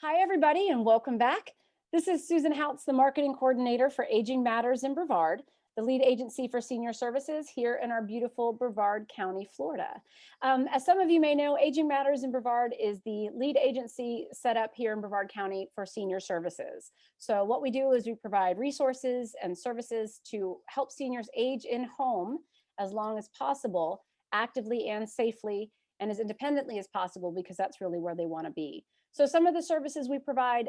Hi, everybody, and welcome back. This is Susan Houts, the Marketing Coordinator for Aging Matters in Brevard, the lead agency for senior services here in our beautiful Brevard County, Florida. As some of you may know, Aging Matters in Brevard is the lead agency set up here in Brevard County for senior services. So what we do is we provide resources and services to help seniors age in home as long as possible, actively and safely, and as independently as possible, because that's really where they want to be. So some of the services we provide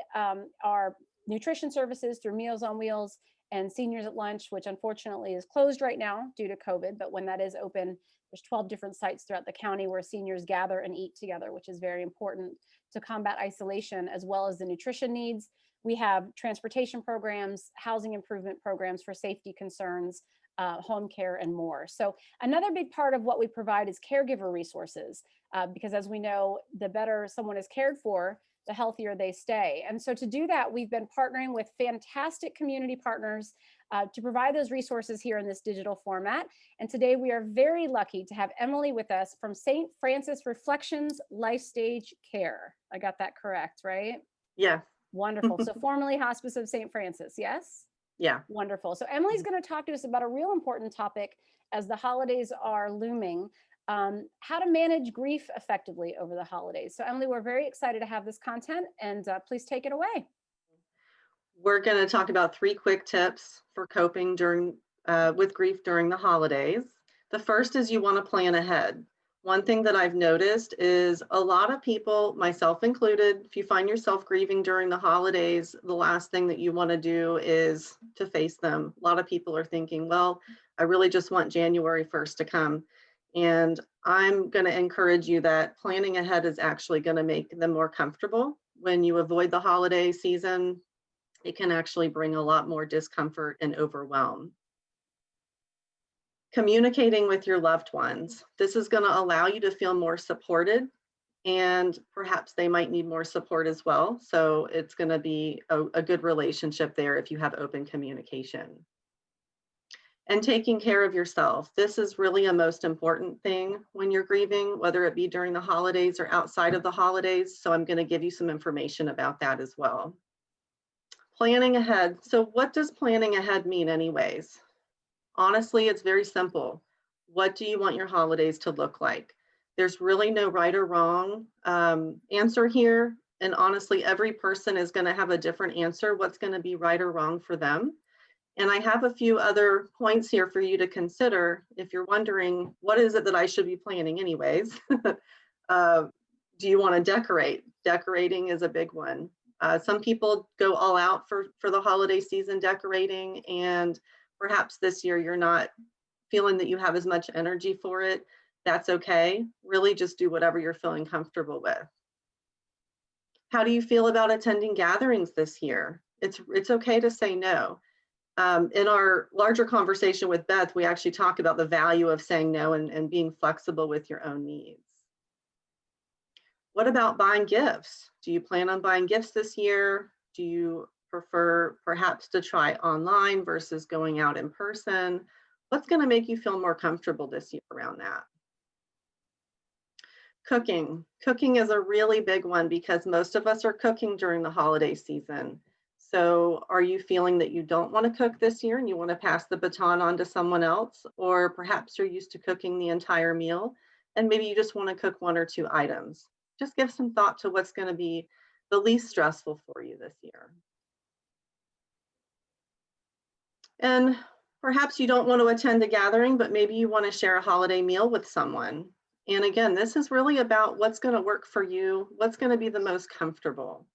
are nutrition services through Meals on Wheels and Seniors at Lunch, which unfortunately is closed right now due to COVID. But when that is open, there's 12 different sites throughout the county where seniors gather and eat together, which is very important to combat isolation as well as the nutrition needs. We have transportation programs, housing improvement programs for safety concerns, home care, and more. So another big part of what we provide is caregiver resources, because as we know, the better someone is cared for, the healthier they stay. And so to do that, we've been partnering with fantastic community partners to provide those resources here in this digital format. And today we are very lucky to have Emily with us from St. Francis Reflections Lifestage Care. I got that correct, right? Yeah. Wonderful. So formerly Hospice of St. Francis, yes? Yeah. Wonderful. So Emily's going to talk to us about a real important topic as the holidays are looming, how to manage grief effectively over the holidays. So Emily, we're very excited to have this content, and please take it away. We're going to talk about 3 quick tips for coping with grief during the holidays. The first is you want to plan ahead. One thing that I've noticed is a lot of people, myself included, if you find yourself grieving during the holidays, the last thing that you want to do is to face them. A lot of people are thinking, well, I really just want January 1st to come. And I'm going to encourage you that planning ahead is actually going to make them more comfortable. When you avoid the holiday season, it can actually bring a lot more discomfort and overwhelm. Communicating with your loved ones. This is going to allow you to feel more supported, and perhaps they might need more support as well. So it's going to be a good relationship there if you have open communication. And taking care of yourself. This is really a most important thing when you're grieving, whether it be during the holidays or outside of the holidays. So I'm going to give you some information about that as well. Planning ahead. So what does planning ahead mean anyways? Honestly, it's very simple. What do you want your holidays to look like? There's really no right or wrong answer here. And honestly, every person is going to have a different answer, what's going to be right or wrong for them. And I have a few other points here for you to consider if you're wondering, what is it that I should be planning anyways? Do you want to decorate? Decorating is a big one. Some people go all out for the holiday season decorating, and perhaps this year you're not feeling that you have as much energy for it. That's okay. Really just do whatever you're feeling comfortable with. How do you feel about attending gatherings this year? It's okay to say no. In our larger conversation with Beth, we actually talk about the value of saying no and being flexible with your own needs. What about buying gifts? Do you plan on buying gifts this year? Do you prefer perhaps to try online versus going out in person? What's going to make you feel more comfortable this year around that? Cooking. Cooking is a really big one because most of us are cooking during the holiday season. So are you feeling that you don't want to cook this year and you want to pass the baton on to someone else? Or perhaps you're used to cooking the entire meal and maybe you just want to cook 1 or 2 items. Just give some thought to what's going to be the least stressful for you this year. And perhaps you don't want to attend a gathering, but maybe you want to share a holiday meal with someone. And again, this is really about what's going to work for you, what's going to be the most comfortable.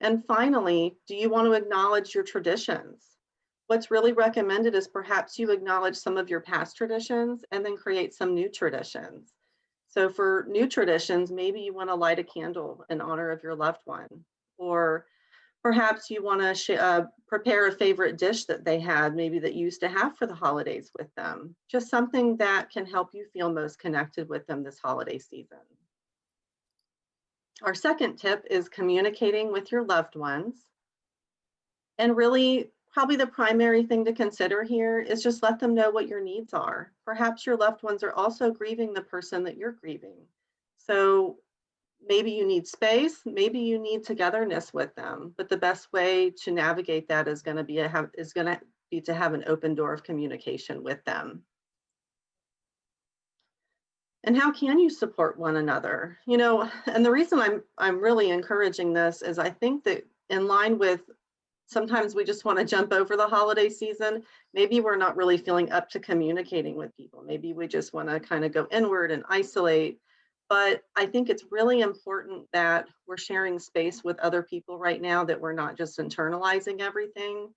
And finally, do you want to acknowledge your traditions? What's really recommended is perhaps you acknowledge some of your past traditions and then create some new traditions. So for new traditions, maybe you want to light a candle in honor of your loved one, or perhaps you want to prepare a favorite dish that they had, maybe that you used to have for the holidays with them. Just something that can help you feel most connected with them this holiday season. Our second tip is communicating with your loved ones. And really, probably the primary thing to consider here is just let them know what your needs are. Perhaps your loved ones are also grieving the person that you're grieving. So maybe you need space, maybe you need togetherness with them, but the best way to navigate that is going to be to have an open door of communication with them. And how can you support one another? You know, and the reason I'm really encouraging this is I think that in line with sometimes we just want to jump over the holiday season. Maybe we're not really feeling up to communicating with people. Maybe we just want to kind of go inward and isolate. But I think it's really important that we're sharing space with other people right now, that we're not just internalizing everything.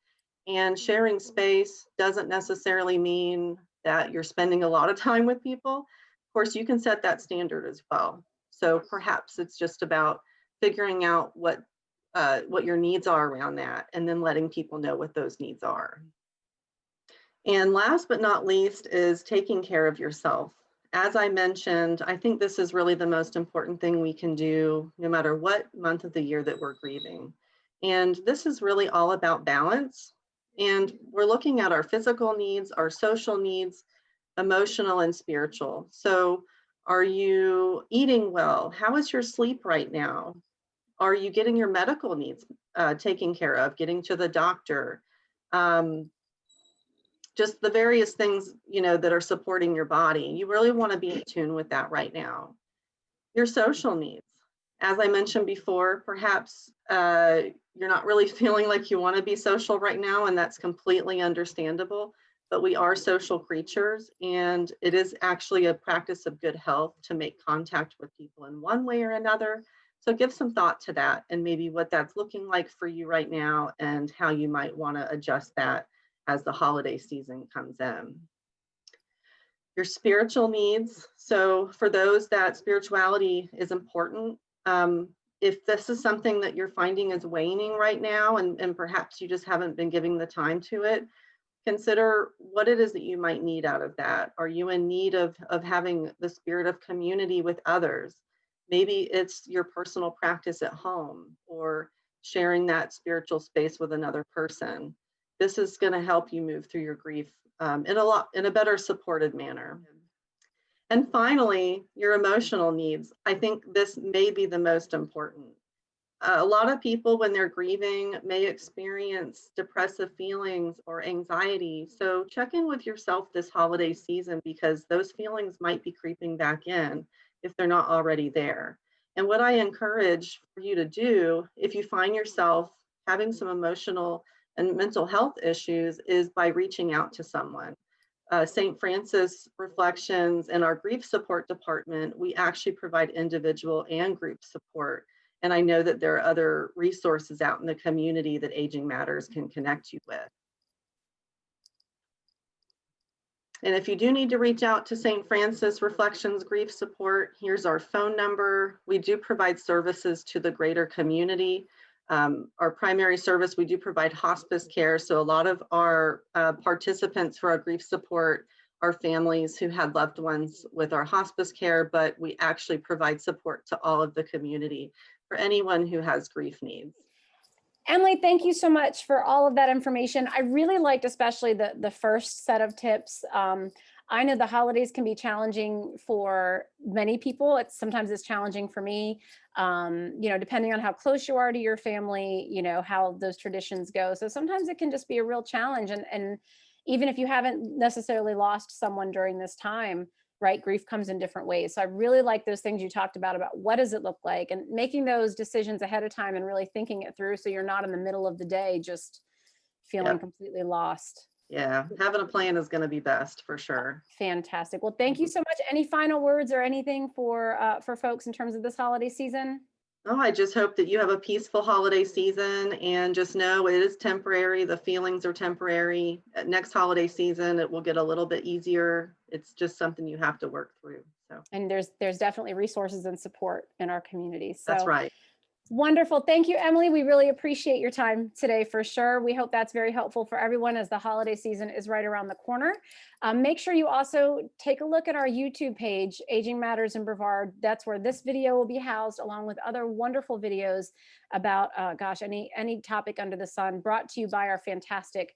And sharing space doesn't necessarily mean that you're spending a lot of time with people. Of course, you can set that standard as well. So perhaps it's just about figuring out what your needs are around that, and then letting people know what those needs are. And last but not least is taking care of yourself. As I mentioned, I think this is really the most important thing we can do no matter what month of the year that we're grieving. And this is really all about balance. And we're looking at our physical needs, our social needs, emotional and spiritual. So are you eating well? How is your sleep right now? Are you getting your medical needs taken care of, getting to the doctor? Just the various things, you know, that are supporting your body. You really want to be in tune with that right now. Your social needs. As I mentioned before, perhaps you're not really feeling like you want to be social right now, and that's completely understandable. But we are social creatures, and it is actually a practice of good health to make contact with people in one way or another. So give some thought to that and maybe what that's looking like for you right now and how you might want to adjust that as the holiday season comes in. Your spiritual needs. So for those that spirituality is important, if this is something that you're finding is waning right now, and perhaps you just haven't been giving the time to it, consider what it is that you might need out of that. Are you in need of having the spirit of community with others? Maybe it's your personal practice at home or sharing that spiritual space with another person. This is going to help you move through your grief in a better supported manner. And finally, your emotional needs. I think this may be the most important. A lot of people, when they're grieving, may experience depressive feelings or anxiety. So check in with yourself this holiday season, because those feelings might be creeping back in if they're not already there. And what I encourage for you to do, if you find yourself having some emotional and mental health issues, is by reaching out to someone. St. Francis Reflections and our grief support department, we actually provide individual and group support. And I know that there are other resources out in the community that Aging Matters can connect you with. And if you do need to reach out to St. Francis Reflections Grief Support, here's our phone number. We do provide services to the greater community. Our primary service, we do provide hospice care. So a lot of our participants for our grief support are families who had loved ones with our hospice care, but we actually provide support to all of the community for anyone who has grief needs. Emily, thank you so much for all of that information. I really liked especially the first set of tips. I know the holidays can be challenging for many people. Sometimes it's challenging for me, depending on how close you are to your family, how those traditions go. So sometimes it can just be a real challenge. And even if you haven't necessarily lost someone during this time, right? Grief comes in different ways. So I really like those things you talked about what does it look like, and making those decisions ahead of time and really thinking it through, so you're not in the middle of the day just feeling completely lost. Yeah, having a plan is going to be best for sure. Fantastic. Well, thank you so much. Any final words or anything for folks in terms of this holiday season? Oh, I just hope that you have a peaceful holiday season, and just know it is temporary. The feelings are temporary. Next holiday season, it will get a little bit easier. It's just something you have to work through. So, and there's definitely resources and support in our community. So that's right. Wonderful. Thank you, Emily. We really appreciate your time today for sure. We hope that's very helpful for everyone as the holiday season is right around the corner. Make sure you also take a look at our YouTube page, Aging Matters in Brevard. That's where this video will be housed along with other wonderful videos about, any topic under the sun, brought to you by our fantastic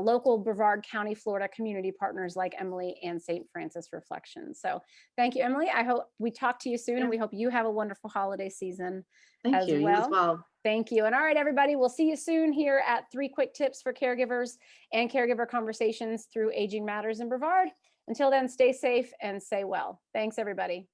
local Brevard County, Florida community partners like Emily and St. Francis Reflections. So thank you, Emily. I hope we talk to you soon, and we hope you have a wonderful holiday season Thank as you. You as well. Thank you. And all right, everybody, we'll see you soon here at 3 quick tips for caregivers and caregiver conversations through Aging Matters in Brevard. Until then, stay safe and stay well. Thanks, everybody.